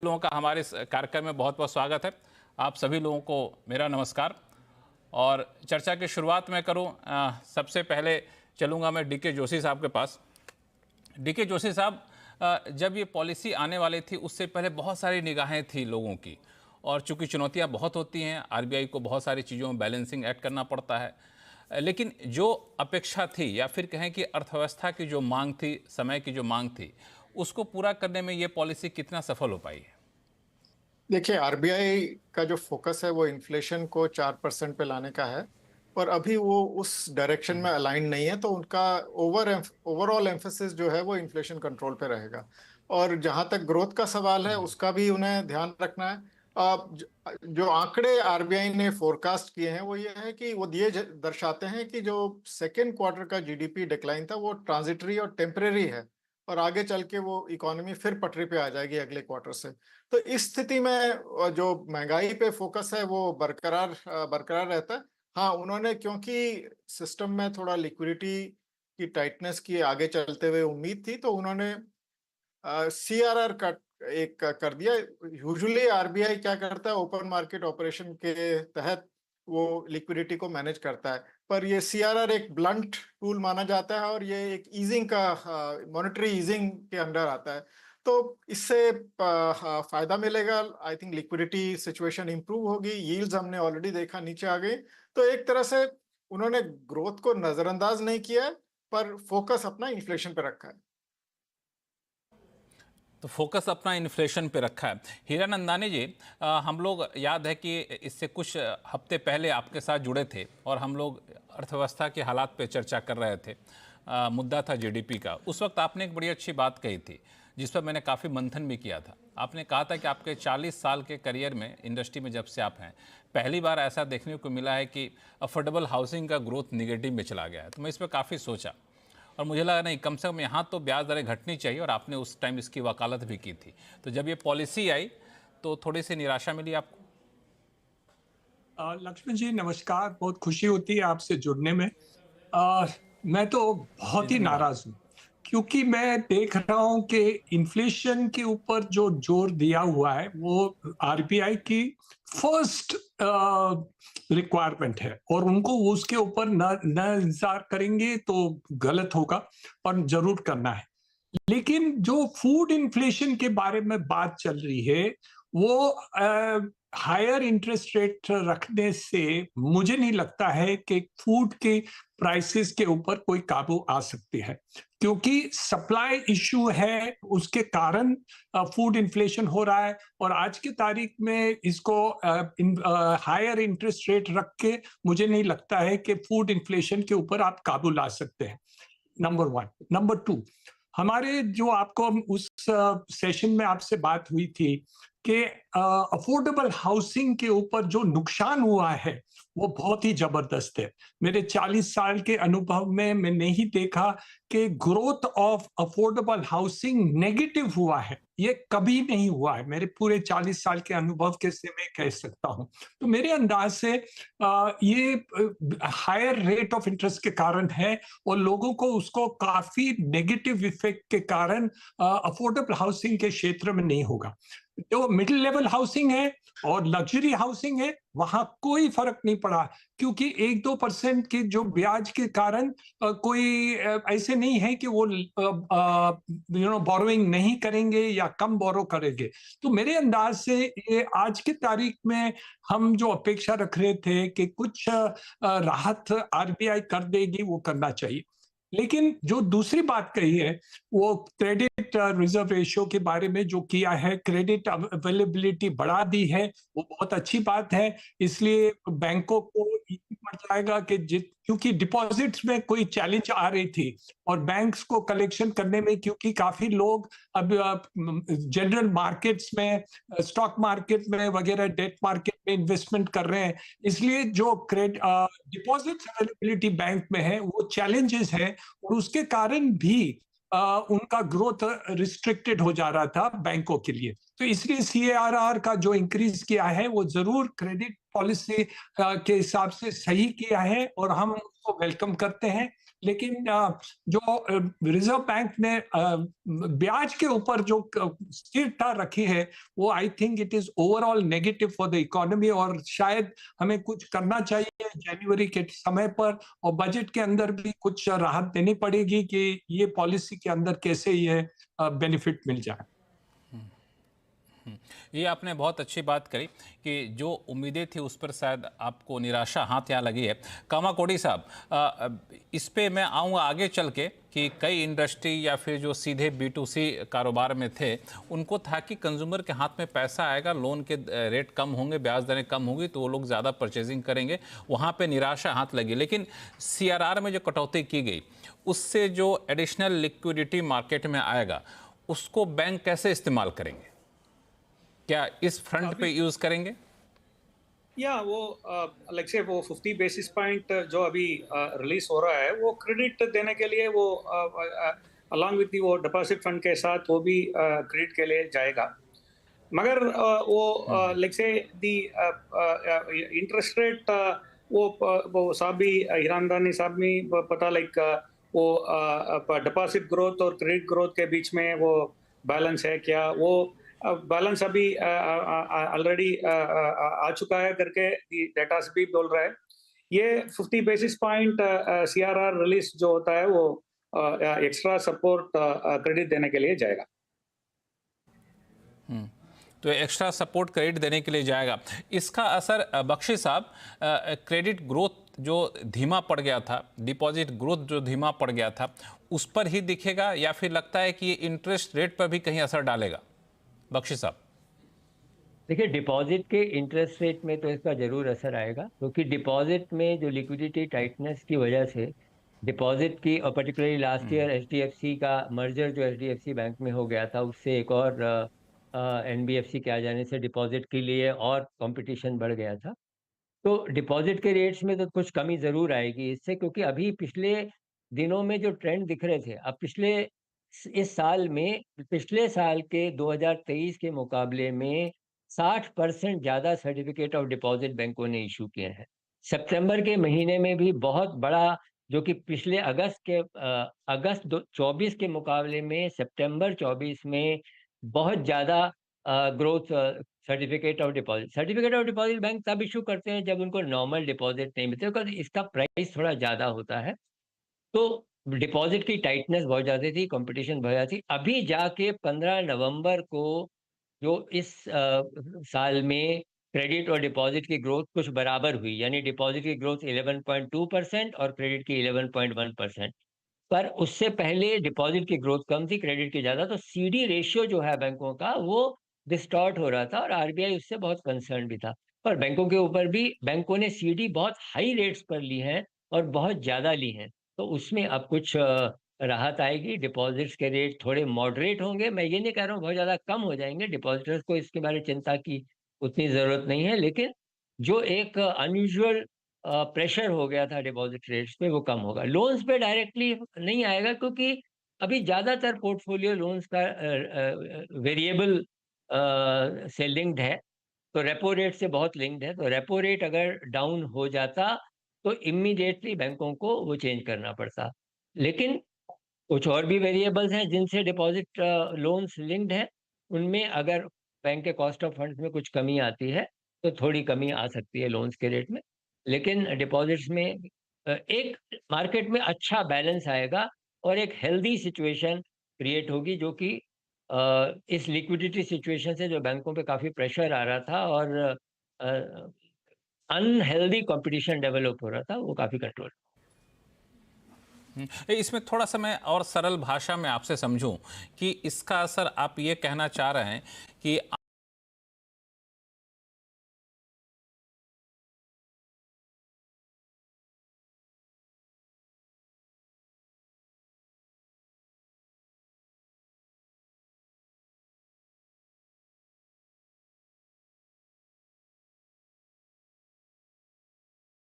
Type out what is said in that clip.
लोगों का हमारे इस कार्यक्रम में बहुत बहुत स्वागत है। आप सभी लोगों को मेरा नमस्कार। और चर्चा की शुरुआत मैं करूं, सबसे पहले चलूंगा मैं डीके जोशी साहब के पास। डीके जोशी साहब, जब ये पॉलिसी आने वाली थी उससे पहले बहुत सारी निगाहें थी लोगों की, और चूंकि चुनौतियां बहुत होती हैं, आरबीआई को बहुत सारी चीज़ों में बैलेंसिंग एक्ट करना पड़ता है, लेकिन जो अपेक्षा थी या फिर कहें कि अर्थव्यवस्था की जो मांग थी, समय की जो मांग थी, उसको पूरा करने में ये पॉलिसी कितना सफल हो पाई है? देखिए, आरबीआई का जो फोकस है वो इन्फ्लेशन को 4% पे लाने का है। और अभी वो उस डायरेक्शन में अलाइन नहीं है, तो उनका ओवरऑल एम्फेसिस जो है वो इन्फ्लेशन कंट्रोल पे रहेगा। और जहां तक ग्रोथ का सवाल है उसका भी उन्हें ध्यान रखना है। जो आंकड़े आरबीआई ने फोरकास्ट किए हैं वो ये है कि वो दर्शाते हैं कि जो सेकेंड क्वार्टर का जीडीपी डिक्लाइन था वो ट्रांजिटरी और टेम्परेरी है, और आगे चल के वो इकोनॉमी फिर पटरी पे आ जाएगी अगले क्वार्टर से। तो इस स्थिति में जो महंगाई पे फोकस है वो बरकरार रहता है। हाँ, उन्होंने, क्योंकि सिस्टम में थोड़ा लिक्विडिटी की टाइटनेस की आगे चलते हुए उम्मीद थी, तो उन्होंने सीआरआर का एक कर दिया। यूजुअली आरबीआई क्या करता है, ओपन मार्केट ऑपरेशन के तहत वो लिक्विडिटी को मैनेज करता है, पर ये सीआरआर एक ब्लंट टूल माना जाता है और ये एक ईजिंग का, मॉनेटरी ईजिंग के अंडर आता है। तो इससे फायदा मिलेगा। I think liquidity situation improve होगी, यील्ड्स हमने ऑलरेडी देखा नीचे आ गई। तो एक तरह से उन्होंने ग्रोथ को नजरअंदाज नहीं किया है, पर फोकस अपना इन्फ्लेशन पे रखा है। तो फोकस अपना इन्फ्लेशन पे रखा है। हीरानंदानी जी, हम लोग याद है कि इससे कुछ हफ्ते पहले आपके साथ जुड़े थे और हम लोग अर्थव्यवस्था के हालात पे चर्चा कर रहे थे। मुद्दा था जीडीपी का। उस वक्त आपने एक बड़ी अच्छी बात कही थी जिस पर मैंने काफ़ी मंथन भी किया था। आपने कहा था कि आपके 40 साल के करियर में, इंडस्ट्री में जब से आप हैं, पहली बार ऐसा देखने को मिला है कि अफोर्डेबल हाउसिंग का ग्रोथ निगेटिव में चला गया है। तो मैं इस पर काफ़ी सोचा और मुझे लगा नहीं, कम से कम यहाँ तो ब्याज दरें घटनी चाहिए, और आपने उस टाइम इसकी वकालत भी की थी। तो जब ये पॉलिसी आई तो थोड़ी सी निराशा मिली आपको? लक्ष्मण जी नमस्कार, बहुत खुशी होती है आपसे जुड़ने में। अ, मैं तो जी बहुत ही धन्यवाद। नाराज हूँ, क्योंकि मैं देख रहा हूँ कि इन्फ्लेशन के ऊपर जो जोर दिया हुआ है वो आरबीआई की फर्स्ट रिक्वायरमेंट है, और उनको उसके ऊपर न न इंतजार करेंगे तो गलत होगा, और जरूर करना है। लेकिन जो फूड इन्फ्लेशन के बारे में बात चल रही है, वो हायर इंटरेस्ट रेट रखने से मुझे नहीं लगता है कि फूड के प्राइसेस के ऊपर कोई काबू आ सकती है, क्योंकि सप्लाई इशू है, उसके कारण फूड इन्फ्लेशन हो रहा है। और आज की तारीख में इसको हायर इंटरेस्ट रेट रख के मुझे नहीं लगता है कि फूड इन्फ्लेशन के ऊपर आप काबू ला सकते हैं। Number one. नंबर टू, हमारे जो आपको उस सेशन में आपसे बात हुई थी कि अफोर्डेबल हाउसिंग के ऊपर जो नुकसान हुआ है वो बहुत ही जबरदस्त है। मेरे 40 साल के अनुभव में मैं नहीं देखा कि growth of affordable housing negative हुआ है। ये कभी नहीं हुआ है, मेरे पूरे 40 साल के अनुभव के से मैं कह सकता हूं। तो मेरे अंदाज से ये हायर रेट ऑफ इंटरेस्ट के कारण है, और लोगों को उसको काफी नेगेटिव इफेक्ट के कारण अफोर्डेबल हाउसिंग के क्षेत्र में नहीं होगा। जो मिडिल लेवल हाउसिंग है और लग्जरी हाउसिंग है, वहां कोई फर्क नहीं पड़ा, क्योंकि 1-2% के जो ब्याज के कारण कोई ऐसे नहीं है कि वो बोरोइंग नहीं करेंगे या कम बोरो करेंगे। तो मेरे अंदाज से ये आज की तारीख में हम जो अपेक्षा रख रहे थे कि कुछ राहत आरबीआई कर देगी, वो करना चाहिए। लेकिन जो दूसरी बात कही है, वो क्रेडिट रिजर्व रेशियो के बारे में जो किया है, क्रेडिट अवेलेबिलिटी बढ़ा दी है, वो बहुत अच्छी बात है। इसलिए बैंकों को इजी पड़ जाएगा कि क्योंकि डिपॉजिट्स में कोई चैलेंज आ रही थी, और बैंक्स को कलेक्शन करने में, क्योंकि काफी लोग अब जनरल मार्केट्स में, स्टॉक मार्केट में वगैरह, डेट मार्केट में इन्वेस्टमेंट कर रहे हैं, इसलिए जो डिपॉजिट अवेलेबिलिटी बैंक में है वो चैलेंजेस है, और उसके कारण भी उनका ग्रोथ रिस्ट्रिक्टेड हो जा रहा था बैंकों के लिए। तो इसलिए सीएआरआर का जो इंक्रीज किया है वो जरूर क्रेडिट पॉलिसी के हिसाब से सही किया है, और हम उसको वेलकम करते हैं। लेकिन जो रिजर्व बैंक ने ब्याज के ऊपर जो स्थिरता रखी है, वो I think it is overall negative for the economy, और शायद हमें कुछ करना चाहिए जनवरी के समय पर, और बजट के अंदर भी कुछ राहत देनी पड़ेगी कि ये पॉलिसी के अंदर कैसे ये बेनिफिट मिल जाए। ये आपने बहुत अच्छी बात करी कि जो उम्मीदें थी उस पर शायद आपको निराशा हाथ यहाँ लगी है। कामाकोड़ी साहब, इस पे मैं आऊँगा आगे चल के कि कई इंडस्ट्री या फिर जो सीधे B2C कारोबार में थे उनको था कि कंज्यूमर के हाथ में पैसा आएगा, लोन के रेट कम होंगे, ब्याज दरें कम होंगी तो वो लोग ज़्यादा परचेजिंग करेंगे, वहाँ पे निराशा हाथ लगी। लेकिन CRR में जो कटौती की गई उससे जो एडिशनल लिक्विडिटी मार्केट में आएगा उसको बैंक कैसे इस्तेमाल करेंगे? क्या इस फ्रंट पे यूज करेंगे? या वो लाइक से वो 50 बेसिस पॉइंट जो अभी रिलीज हो रहा है वो क्रेडिट देने के लिए, वो अलॉन्ग विद वो डिपॉजिट फंड के साथ वो भी क्रेडिट के लिए जाएगा। मगर वो लाइक से दी इंटरेस्ट रेट वो साहब भी हिरानंदानी साहब भी पता लाइक वो डिपॉजिट ग्रोथ और क्रेडिट ग्रोथ के बीच में वो बैलेंस है क्या, वो बैलेंस अभी ऑलरेडी आ चुका है करके डेटा से भी बोल रहा है। ये 50 बेसिस पॉइंट CRR रिलीज जो होता है वो एक्स्ट्रा सपोर्ट क्रेडिट देने के लिए जाएगा। तो एक्स्ट्रा सपोर्ट क्रेडिट देने के लिए जाएगा। इसका असर बख्शी साहब, क्रेडिट ग्रोथ जो धीमा पड़ गया था, डिपॉजिट ग्रोथ जो धीमा पड़ गया था, उस पर ही दिखेगा या फिर लगता है कि ये इंटरेस्ट रेट पर भी कहीं असर डालेगा? बख्शी साहब, देखिए, डिपॉजिट के इंटरेस्ट रेट में तो इसका जरूर असर आएगा, क्योंकि डिपॉजिट में जो लिक्विडिटी टाइटनेस की वजह से डिपॉजिट की, और पर्टिकुलरली लास्ट ईयर HDFC का मर्जर जो HDFC बैंक में हो गया था, उससे एक और NBFC के आ जाने से डिपॉजिट के लिए और कंपटीशन बढ़ गया था। तो डिपॉजिट के रेट्स में तो कुछ कमी ज़रूर आएगी इससे, क्योंकि अभी पिछले दिनों में जो ट्रेंड दिख रहे थे, अब इस साल में पिछले साल के 2023 के मुकाबले में 60% ज़्यादा सर्टिफिकेट ऑफ डिपॉजिट बैंकों ने इशू किए हैं। सितंबर के महीने में भी बहुत बड़ा, जो कि पिछले अगस्त 24 के मुकाबले में सितंबर 24 में बहुत ज़्यादा growth certificate of deposit bank तब इशू करते हैं जब उनको नॉर्मल डिपॉजिट नहीं मिलते, क्योंकि इसका प्राइस थोड़ा ज़्यादा होता है। तो डिपॉजिट की टाइटनेस बहुत ज़्यादा थी, कंपटीशन बहुत ज़्यादा थी। अभी जाके 15 नवंबर को जो इस साल में क्रेडिट और डिपॉजिट की ग्रोथ कुछ बराबर हुई, यानी डिपॉजिट की ग्रोथ 11.2% और क्रेडिट की 11.1%। पर उससे पहले डिपॉजिट की ग्रोथ कम थी, क्रेडिट की ज़्यादा। तो CD रेशियो जो है बैंकों का वो डिस्टॉर्ट हो रहा था, और RBI उससे बहुत कंसर्न भी था। पर बैंकों के ऊपर भी बैंकों ने CD बहुत हाई रेट्स पर ली हैं और बहुत ज़्यादा ली हैं, तो उसमें अब कुछ राहत आएगी। डिपॉजिट्स के रेट थोड़े मॉडरेट होंगे, मैं ये नहीं कह रहा हूँ बहुत ज़्यादा कम हो जाएंगे, डिपॉजिटर्स को इसके बारे में चिंता की उतनी ज़रूरत नहीं है, लेकिन जो एक अनयूजुअल प्रेशर हो गया था डिपॉजिट रेट्स पे, वो कम होगा। लोन्स पे डायरेक्टली नहीं आएगा, क्योंकि अभी ज़्यादातर पोर्टफोलियो लोन्स का वेरिएबल से लिंक्ड है, तो रेपो रेट से बहुत लिंक्ड है। तो रेपो रेट अगर डाउन हो जाता तो इमीडिएटली बैंकों को वो चेंज करना पड़ता। लेकिन कुछ और भी वेरिएबल्स हैं जिनसे डिपॉजिट लोन्स लिंक्ड है, उनमें अगर बैंक के कॉस्ट ऑफ फंड्स में कुछ कमी आती है तो थोड़ी कमी आ सकती है लोन्स के रेट में। लेकिन डिपॉजिट्स में एक मार्केट में अच्छा बैलेंस आएगा और एक हेल्दी सिचुएशन क्रिएट होगी, जो कि इस लिक्विडिटी सिचुएशन से जो बैंकों पे काफ़ी प्रेशर आ रहा था और अनहेल्दी कंपटीशन डेवलप हो रहा था, वो काफ़ी कंट्रोल। इसमें थोड़ा सा मैं और सरल भाषा में आपसे समझूं कि इसका असर आप ये कहना चाह रहे हैं कि